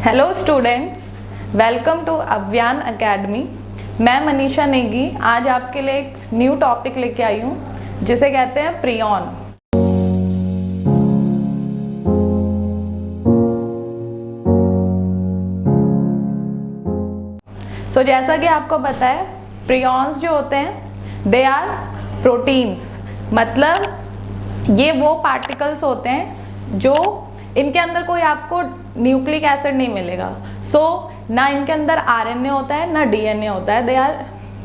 Hello students, welcome to Avyan academy. मैं मनीषा नेगी आज आपके लिए एक न्यू टॉपिक लेके आई हूँ जिसे कहते हैं प्रियॉन। जैसा कि आपको पता है, प्रियॉन्स जो होते हैं दे आर प्रोटीन्स, मतलब ये वो पार्टिकल्स होते हैं जो इनके अंदर कोई आपको न्यूक्लिक एसिड नहीं मिलेगा। ना इनके अंदर आरएनए होता है ना डीएनए होता है, they are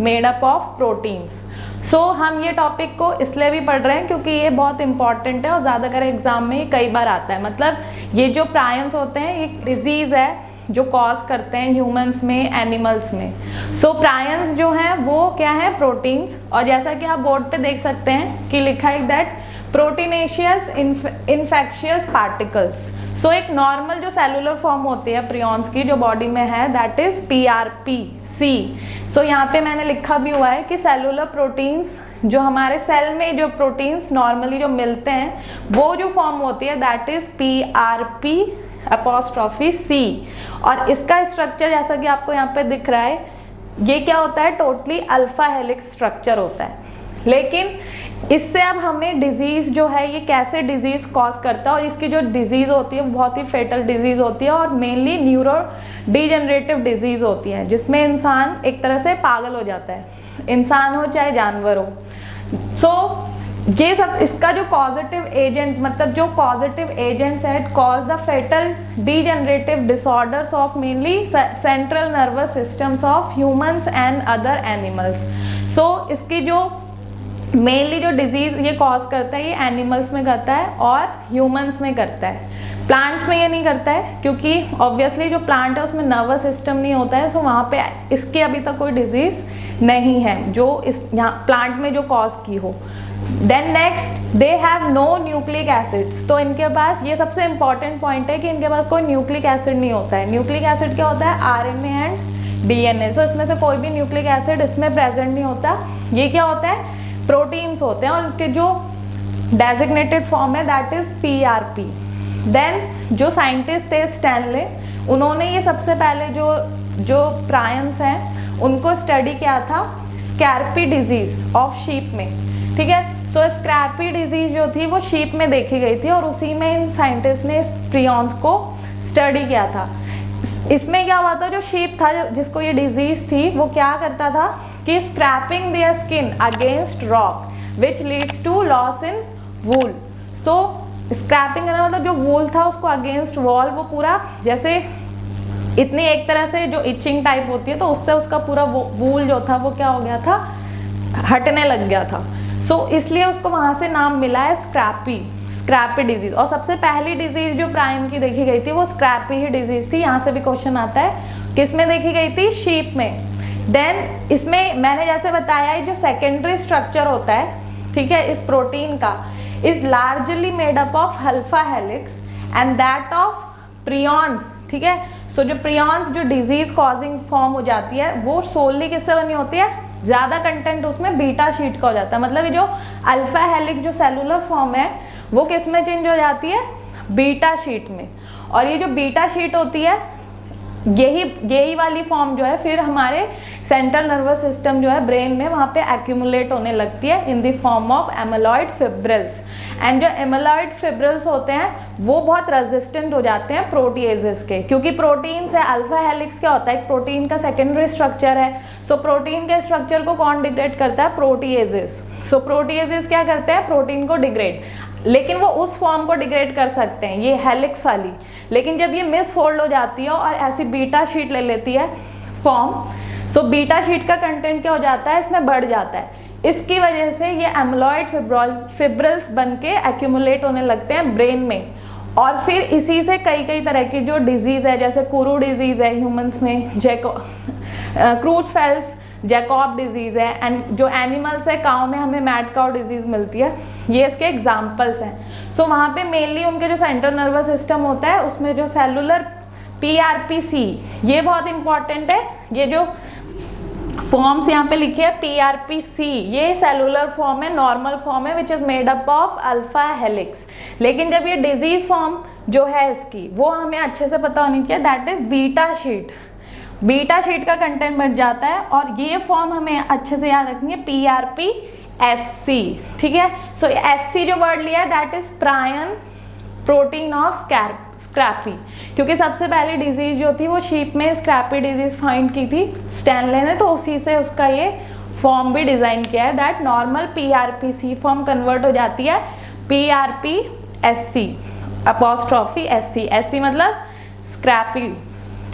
made up of proteins. हम ये टॉपिक को इसलिए भी पढ़ रहे हैं क्योंकि ये बहुत इंपॉर्टेंट है और ज़्यादातर एग्जाम में ये कई बार आता है। मतलब ये जो प्रायंस होते हैं एक डिजीज़ है जो कॉज करते हैं ह्यूमंस में, एनिमल्स में। प्रायंस जो हैं वो क्या है, प्रोटीन्स। और जैसा कि आप बोर्ड पे देख सकते हैं कि लिखा है दैट प्रोटीनेशियस इन्फेक्शियस पार्टिकल्स। एक नॉर्मल जो सेलुलर फॉर्म होती है प्रियॉन्स की जो बॉडी में है, दैट इज PRP-C। यहाँ पे मैंने लिखा भी हुआ है कि सेलुलर प्रोटीन्स जो हमारे सेल में जो प्रोटीन्स नॉर्मली जो मिलते हैं वो जो फॉर्म होती है दैट इज PRP'(C)। और इसका स्ट्रक्चर जैसा कि आपको यहाँ पे दिख रहा है, ये क्या होता है, टोटली अल्फा हेलिक्स स्ट्रक्चर होता है। लेकिन इससे अब हमें डिजीज़ जो है ये कैसे डिजीज़ कॉज करता है, और इसकी जो डिजीज़ होती है वो बहुत ही फेटल डिजीज़ होती है और मेनली न्यूरो डिजेनरेटिव डिजीज़ होती है जिसमें इंसान एक तरह से पागल हो जाता है, इंसान हो चाहे जानवर हो। ये सब इसका जो पॉजिटिव एजेंट, मतलब जो पॉजिटिव एजेंट्स है cause the fatal degenerative disorders of mainly central nervous systems of humans and other animals. इसकी जो मेनली जो डिजीज़ ये कॉज करता है ये एनिमल्स में करता है और ह्यूमंस में करता है। प्लांट्स में ये नहीं करता है क्योंकि ऑब्वियसली जो प्लांट है उसमें नर्वस सिस्टम नहीं होता है, वहाँ पे इसकी अभी तक कोई डिजीज़ नहीं है जो इस यहाँ प्लांट में जो कॉज की हो। Then next, they have no nucleic acids. इनके पास ये सबसे इंपॉर्टेंट पॉइंट है कि इनके पास कोई न्यूक्लिक एसिड नहीं होता है। न्यूक्लिक एसिड क्या होता है, RNA एंड DNA। इसमें से कोई भी न्यूक्लिक एसिड इसमें प्रेजेंट नहीं होता। ये क्या होता है, प्रोटीन्स होते हैं और उनके जो डेजिग्नेटेड फॉर्म है दैट इज PRP। देन जो साइंटिस्ट थे स्टैनले, उन्होंने ये सबसे पहले जो प्रायंस हैं उनको स्टडी किया था स्कैर्पी डिजीज ऑफ शीप में, ठीक है। स्कैर्पी डिजीज जो थी वो शीप में देखी गई थी और उसी में इन साइंटिस्ट ने इस प्रियॉन्स को स्टडी किया था। इसमें क्या हुआ था, जो शीप था जिसको ये डिजीज थी वो क्या करता था कि scraping their skin against rock which leads to loss in wool. Scraping करना मतलब जो वूल था उसको अगेंस्ट वॉल वो पूरा जैसे इतनी एक तरह से जो इचिंग टाइप होती है तो उससे उसका पूरा वूल जो था वो क्या हो गया था, हटने लग गया था। इसलिए उसको वहाँ से नाम मिला है स्क्रैपी डिजीज। और सबसे पहली डिजीज जो प्रायन की देखी गई थी वो स्क्रैपी ही डिजीज थी। यहाँ से भी क्वेश्चन आता है, किस में देखी गई थी, शीप में। देन इसमें मैंने जैसे बताया जो सेकेंडरी स्ट्रक्चर होता है, ठीक है, इस प्रोटीन का is largely made up of alpha helix and that of prions, ठीक है। जो प्रियॉन्स जो डिजीज कॉजिंग फॉर्म हो जाती है वो सोलली किससे बनी होती है, ज़्यादा कंटेंट उसमें बीटा शीट का हो जाता है। मतलब ये जो अल्फा हेलिक्स जो सेलुलर फॉर्म है वो किस में चेंज हो जाती है, बीटा शीट में। और ये जो बीटा शीट होती है यही वाली फॉर्म जो है फिर हमारे सेंट्रल नर्वस सिस्टम जो है ब्रेन में वहाँ पे एक्यूमुलेट होने लगती है in the form of amyloid fibrils. And जो एमाइलॉइड फिब्रिल्स होते हैं वो बहुत रेजिस्टेंट हो जाते हैं प्रोटीएजेस के, क्योंकि प्रोटीन से अल्फा हेलिक्स क्या होता है, एक प्रोटीन का सेकेंडरी स्ट्रक्चर है। प्रोटीन के स्ट्रक्चर को कौन डिग्रेड करता है, प्रोटीएजेस। प्रोटीएजेस क्या करते हैं, प्रोटीन को डिग्रेड, लेकिन वो उस फॉर्म को डिग्रेड कर सकते हैं, ये हेलिक्स वाली। लेकिन जब ये मिस फोल्ड हो जाती है और ऐसी बीटा शीट ले लेती है फॉर्म, बीटा शीट का कंटेंट क्या हो जाता है, इसमें बढ़ जाता है। इसकी वजह से ये एमाइलॉइड फिब्रिल्स बन के एक्यूमुलेट होने लगते हैं ब्रेन में। और फिर इसी से कई तरह की जो डिजीज़ है, जैसे कुरू डिजीज़ है ह्यूमंस में, क्रूट्सफेल्स जैकॉब डिजीज़ है, एंड जो एनिमल्स है काउ में हमें मैड काउ डिजीज़ मिलती है, ये इसके एग्जाम्पल्स हैं। वहाँ पे मेनली उनके जो सेंट्रल नर्वस सिस्टम होता है उसमें जो सेलुलर PRP-C ये बहुत इंपॉर्टेंट है। ये जो फॉर्म्स यहाँ पे लिखे हैं PRPC, ये सेलुलर फॉर्म है, नॉर्मल फॉर्म है which is made up of alpha helix. लेकिन जब ये डिजीज फॉर्म जो है इसकी वो हमें अच्छे से पता होनी चाहिए, that is beta sheet. Beta sheet का कंटेंट बढ़ जाता है और ये फॉर्म हमें अच्छे से याद रखनी है PRPSC, ठीक है। सो SC जो वर्ड लिया है that is prion protein of scrapie, क्योंकि सबसे पहली डिजीज जो थी वो शीप में स्क्रैपी डिजीज फाइंड की थी स्टैनले ने, तो उसी से उसका ये फॉर्म भी डिजाइन किया है, that normal PRPC form convert हो जाती है PRPSC अपॉस्ट्रॉफी SC, SC मतलब स्क्रैपी,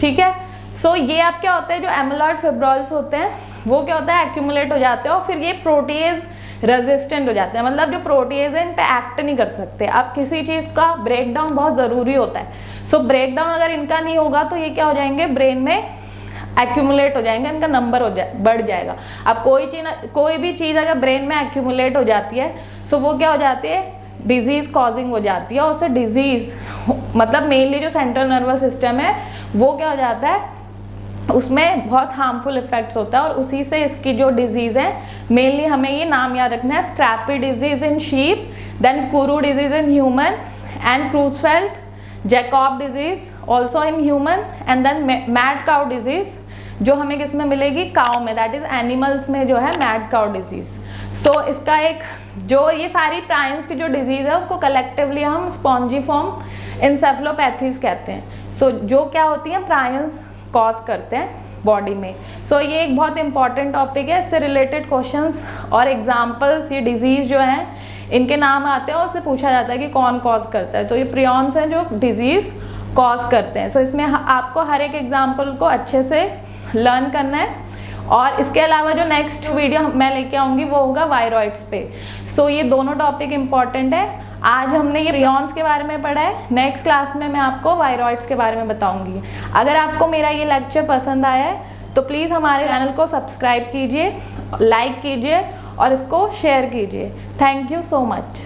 ठीक है। सो ये आप क्या होते हैं, जो एमिलॉइड फिब्रोल्स होते हैं वो क्या होता है, एक्यूमुलेट हो जाते हैं और फिर ये प्रोटीएज रेजिस्टेंट हो जाते हैं, मतलब जो प्रोटीएज है इन पे एक्ट नहीं कर सकते। अब किसी चीज़ का ब्रेकडाउन बहुत ज़रूरी होता है, सो ब्रेकडाउन अगर इनका नहीं होगा तो ये क्या हो जाएंगे, ब्रेन में एक्यूमुलेट हो जाएंगे, इनका नंबर बढ़ जाएगा। अब कोई भी चीज़ अगर ब्रेन में एक्यूमुलेट हो जाती है सो वो क्या हो जाती है, डिजीज कॉजिंग हो जाती है, और उससे डिजीज मतलब मेनली जो सेंट्रल नर्वस सिस्टम है वो क्या हो जाता है, उसमें बहुत हार्मफुल इफेक्ट्स होता है, और उसी से इसकी जो डिजीज है मेनली हमें ये नाम याद रखना है, scrapie disease in sheep, then kuru disease in human, and Creutzfeldt Jakob disease also in human, and then mad cow disease जो हमें किस में मिलेगी, काउ में, दैट इज एनिमल्स में जो है मैड काउ डिजीज। सो इसका एक जो ये सारी प्राइन्स की जो डिजीज है उसको कलेक्टिवली हम स्पॉन्जीफॉर्म इंसेफलोपैथीज कहते हैं। सो जो क्या होती हैं, प्राइन्स कॉज करते हैं बॉडी में। सो ये एक बहुत इंपॉर्टेंट टॉपिक है, इससे रिलेटेड क्वेश्चंस और एग्जांपल्स, ये डिजीज जो हैं इनके नाम आते हैं और उससे पूछा जाता है कि कौन कॉज करता है, तो ये प्रियॉन्स हैं जो डिजीज कॉज करते हैं। सो इसमें आपको हर एक एग्जाम्पल को अच्छे से लर्न करना है, और इसके अलावा जो नेक्स्ट वीडियो मैं लेके आऊँगी वो होगा वायरॉइड्स पे। सो ये दोनों टॉपिक इंपॉर्टेंट है। आज हमने ये प्रियॉन्स के बारे में पढ़ा है, नेक्स्ट क्लास में मैं आपको वायरॉइड्स के बारे में बताऊंगी। अगर आपको मेरा ये लेक्चर पसंद आया है तो प्लीज़ हमारे चैनल को सब्सक्राइब कीजिए, लाइक कीजिए और इसको शेयर कीजिए। Thank you so much.